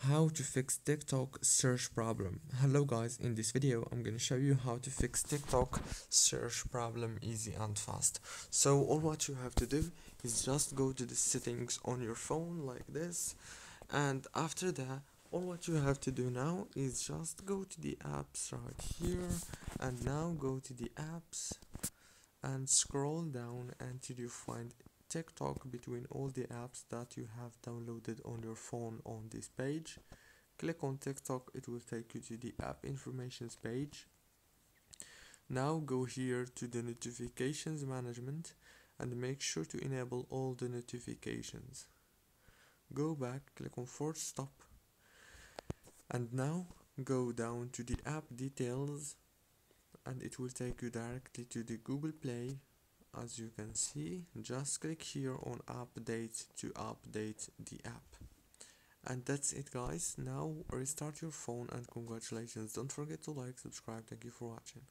How to fix TikTok search problem. Hello guys, in this video I'm gonna show you how to fix TikTok search problem easy and fast. So all what you have to do is just go to the settings on your phone like this, and after that all what you have to do now is just go to the apps right here, and now go to the apps and scroll down until you find TikTok between all the apps that you have downloaded on your phone on this page. Click on TikTok, it will take you to the app informations page. Now go here to the notifications management and make sure to enable all the notifications. Go back, click on force stop, and now go down to the app details, and it will take you directly to the Google Play. As you can see, just click here on update to update the app. And that's it guys. Now restart your phone and congratulations. Don't forget to like, subscribe. Thank you for watching.